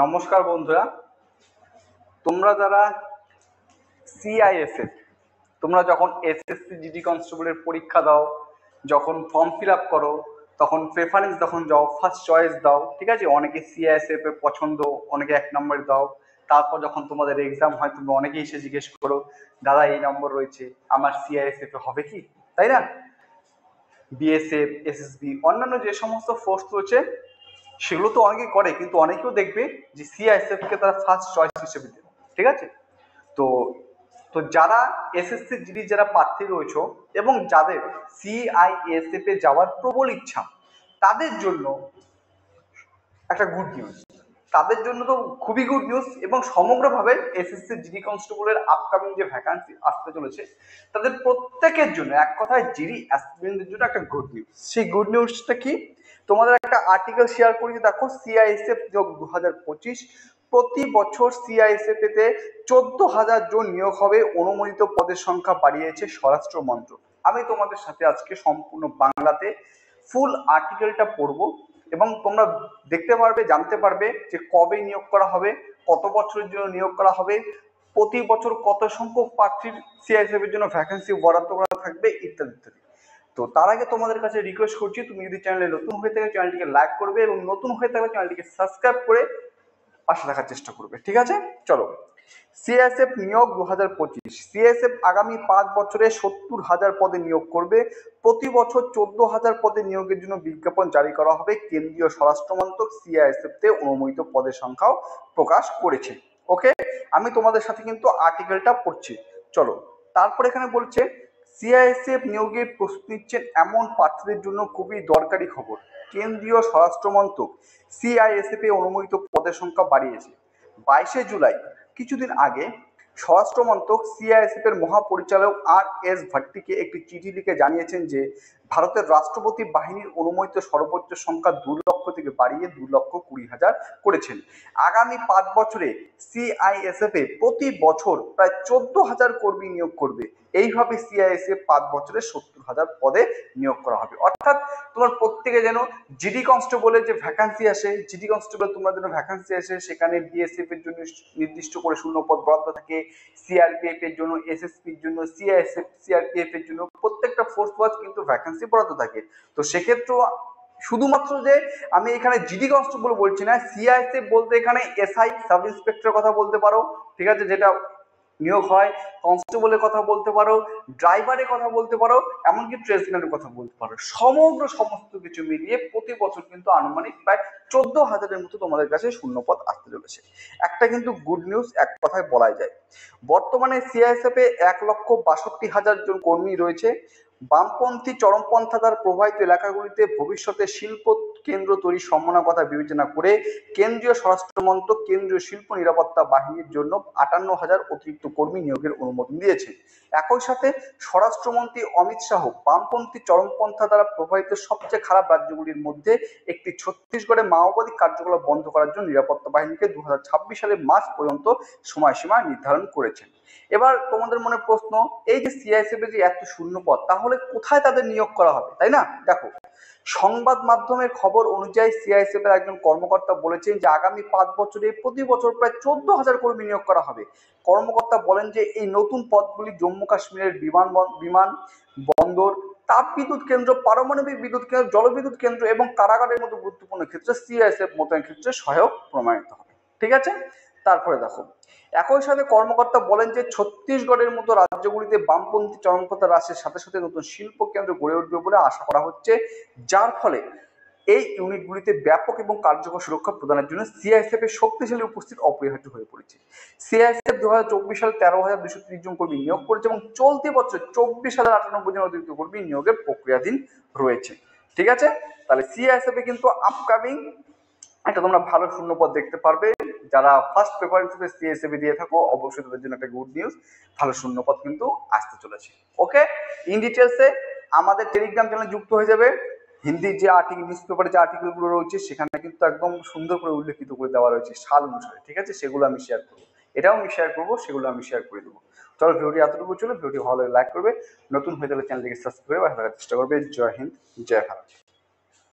নমস্কার বন্ধুরা, তোমরা যারা সিআইএসএফ, তোমরা যখন এসএসসি জিডি কনস্টেবলের পরীক্ষা দাও, যখন ফর্ম ফিল আপ করো, তখন প্রেফারেন্স যখন যাও, ফার্স্ট চয়েস দাও, ঠিক আছে। অনেকে সিআইএসএফ এর পছন্দ, অনেকে 1 নম্বর দাও। তারপর যখন তোমাদের এক্সাম হয়, তুমি অনেকেই এসে জিজ্ঞেস করো, দাদা এই নম্বর রয়েছে, আমার সিআইএসএফ এ হবে কি, তাই না? বিএসএফ, এসএসবি, অন্যান্য যে সমস্ত ফোর্স রয়েছে সেগুলো তো অনেকেই করে, কিন্তু অনেকেও দেখবে যে সিআইএসএফ কে তারা ফার্স্ট চয়েস হিসেবে দেবে, ঠিক আছে। তো তো যারা এসএসসি জিডি যারা প্রার্থী রয়েছে এবং যাদের সিআইএসএফ এ যাওয়ার প্রবল ইচ্ছা, তাদের জন্য একটা গুড নিউজ। তাদের জন্য তো খুবই গুড নিউজ, এবং সমগ্রভাবে এসএসসি জিডি কনস্টেবলের আপকামিং যে ভ্যাকান্সি আসতে চলেছে, তাদের প্রত্যেকের জন্য, এক কথায় জিডি অ্যাসপিরেন্টদের জন্য একটা গুড নিউজ। সেই গুড নিউজটা কি? তোমাদের একটা আর্টিকেল শেয়ার করি, দেখো, সিআইএসএফ নিয়োগ 2025, প্রতি বছর সিআইএসএফ এতে 14,000 জন নিয়োগ হবে, অনুমোদিত পদের সংখ্যা বাড়িয়েছে স্বরাষ্ট্র মন্ত্রক। আমি তোমাদের সাথে আজকে সম্পূর্ণ বাংলাতে ফুল আর্টিকেলটা পড়বো, এবং তোমরা দেখতে পারবে, জানতে পারবে যে কবে নিয়োগ করা হবে, কত বছরের জন্য নিয়োগ করা হবে, প্রতি বছর কত সংখ্যক প্রার্থীর সিআইএসএফ এর জন্য ভ্যাকেন্সি বরাদ্দ করা থাকবে, ইত্যাদি ইত্যাদি। তো তার আগে তোমাদের কাছে রিকোয়েস্ট করছি, তুমি যদি চ্যানেলে নতুন হয়ে থাকে চ্যানেলটিকে লাইক করবে, এবং নতুন হয়ে থাকলে চ্যানেলটিকে সাবস্ক্রাইব করে পাশে থাকার চেষ্টা করবে, ঠিক আছে। চলো, সিআইএসএফ নিয়োগ 2025। সিআইএসএফ আগামী 5 বছরে 70,000 পদে নিয়োগ করবে। প্রতি বছর 14,000 পদে নিয়োগের জন্য বিজ্ঞাপন জারি করা হবে। কেন্দ্রীয় স্বরাষ্ট্র মন্ত্রক সিআইএসএফ তে অনুমোদিত পদের সংখ্যাও প্রকাশ করেছে। ওকে, আমি তোমাদের সাথে কিন্তু আর্টিকেলটা পড়ছি। চলো, তারপর এখানে বলছে, সিআইএসএফ নিয়োগে প্রস্তুতি নিচ্ছেন এমন প্রার্থীদের জন্য খুবই দরকারি খবর। কেন্দ্রীয় স্বরাষ্ট্র মন্ত্রক সিআইএসএফ এ অনুমোদিত পদের সংখ্যা বাড়িয়েছে। 22শে জুলাই, কিছুদিন আগে, স্বরাষ্ট্র মন্ত্রক সিআইএসএফ এর মহাপরিচালক আর.এস. ভাট্টিকে একটি চিঠি লিখে জানিয়েছেন যে ভারতের রাষ্ট্রপতি বাহিনীর অনুমোদিত সর্বোচ্চ সংখ্যা 2 লক্ষ থেকে বাড়িয়ে 2,20,000 করেছেন। আগামী 5 বছরে সিআইএসএফ এ প্রতি বছর প্রায় 14,000 কর্মী নিয়োগ করবে। এইভাবে সিআইএসএফ 5 বছরে 70,000 পদে নিয়োগ করা হবে। অর্থাৎ তোমার প্রত্যেকে যেন জিডি কনস্টেবলের যে ভ্যাকান্সি আসে, জিডি কনস্টেবল তোমার জন্য ভ্যাকান্সি আসে, সেখানে বিএসএফ এর জন্য নির্দিষ্ট করে শূন্য পদ বরাদ্দ থাকে, সিআরপিএফ এর জন্য, এসএসপি এর জন্য, সিআইএসএফ সিআরপিএফ এর জন্য প্রত্যেকটা ফোর্স ওয়াইজ কিন্তু ভ্যাকান্সি বরাদ্দ থাকে। তো সেক্ষেত্রে শুধুমাত্র যে আমি এখানে জিডি কনস্টেবল বলছি না, সিআইএসএফ বলতে এখানে এসআই, সাব ইন্সপেক্টরের কথা বলতে পারো, ঠিক আছে, যেটা নিয়োগ হয়, কনস্টেবলের কথা বলতে পারো, ড্রাইভারের কথা বলতে পারো, এমনকি ট্রেডসম্যানের কথা বলতে পারো। সমস্ত কিছু মিলিয়ে প্রতি বছর কিন্তু আনুমানিক প্রায় 14,000-এর মতো তোমাদের কাছে শূন্যপদ আসতে চলেছে। একটা কিন্তু গুড নিউজ এক কথায় বলাই যায়। বর্তমানে সিআইএসএফ এ 1,62,000 জন কর্মী রয়েছে। বামপন্থী চরমপন্থা দ্বারা প্রভাবিত এলাকাগুলিতে ভবিষ্যতে শিল্প কেন্দ্র তৈরির সম্ভাবনার কথা বিবেচনা করে কেন্দ্রীয় স্বরাষ্ট্র মন্ত্রক কেন্দ্রীয় শিল্প নিরাপত্তা বাহিনীর জন্য 58,000 অতিরিক্ত কর্মী নিয়োগের অনুমোদন দিয়েছে। একই সাথে স্বরাষ্ট্রমন্ত্রী অমিত শাহ বামপন্থী চরমপন্থা দ্বারা প্রভাবিত সবচেয়ে খারাপ রাজ্যগুলির মধ্যে একটি ছত্তিশগড়ে মাওবাদী কার্যকলাপ বন্ধ করার জন্য নিরাপত্তা বাহিনীকে 2026 সালের মার্চ পর্যন্ত সময়সীমা নির্ধারণ করেছেন। এবার তোমাদের মনে প্রশ্ন, এই যে সিআইএসএফ এর যে এত শূন্য পদ, তাহলে কোথায় তাদের নিয়োগ করা হবে, তাই না? দেখো, সংবাদ মাধ্যমের খবর অনুযায়ী সিআইএসএফ এর একজন কর্মকর্তা বলেছেন যে আগামী 5 বছরে প্রতি বছর প্রায় 14,000 কর্মী নিয়োগ করা হবে। কর্মকর্তা বলেন যে এই নতুন পদগুলি জম্মু কাশ্মীরের বিমান বন্দর, তাপবিদ্যুৎ কেন্দ্র, পারমাণবিক বিদ্যুৎ কেন্দ্র, জলবিদ্যুৎ কেন্দ্র এবং কারাগারের মতো গুরুত্বপূর্ণ ক্ষেত্রে সিআইএসএফ মোতায়েন ক্ষেত্রে সহায়ক প্রমাণিত হবে, ঠিক আছে। তারপরে দেখো, একই সাথে কর্মকর্তা বলেন যে ছত্তিশগড়ের মতো রাজ্যগুলিতে বামপন্থী চরমপন্থা হ্রাসের সাথে সাথে নতুন শিল্প কেন্দ্র গড়ে উঠবে বলে আশা করা হচ্ছে, যার ফলে এই ইউনিটগুলিতে ব্যাপক এবং কার্যকর সুরক্ষা প্রদানের জন্য সিআইএসএফ এর শক্তিশালী উপস্থিত অপরিহার্য হয়ে পড়েছে। সিআইএসএফ 2024 সালে 13,230 জন কর্মী নিয়োগ করেছে এবং চলতি বছর 24,098 জন অতিরিক্ত কর্মী নিয়োগের প্রক্রিয়াধীন রয়েছে, ঠিক আছে। তাহলে সিআইএসএফ এ কিন্তু আপকামিং একটা তোমরা ভালো শূন্যপদ দেখতে পারবে। যারা ফার্স্ট প্রেফারেন্স হিসেবে সিএসএফ দিয়ে থাকো, অবশ্যই তাদের জন্য একটা গুড নিউজ, ভালো শূন্যপদ কিন্তু আসতে চলেছে। ওকে, ইন ডিটেলসে আমাদের টেলিগ্রাম চ্যানেলে যুক্ত হয়ে যাবে। হিন্দি যে আর্টিকেল, নিউজ পেপারে যে আর্টিকেলগুলো রয়েছে সেখানে কিন্তু একদম সুন্দর করে উল্লেখিত করে দেওয়া রয়েছে সাল অনুসারে, ঠিক আছে, সেগুলো আমি শেয়ার করবো, এটাও আমি শেয়ার করবো, সেগুলো আমি শেয়ার করে দেবো। চলো, ভিডিওটি এতটুকু ছিল। ভিডিওটি ভালো লাইক করবে, নতুন হয়ে গেলে চ্যানেলটিকে সাবস্ক্রাইব করে চেষ্টা করবে। জয় হিন্দ, জয় ভারত।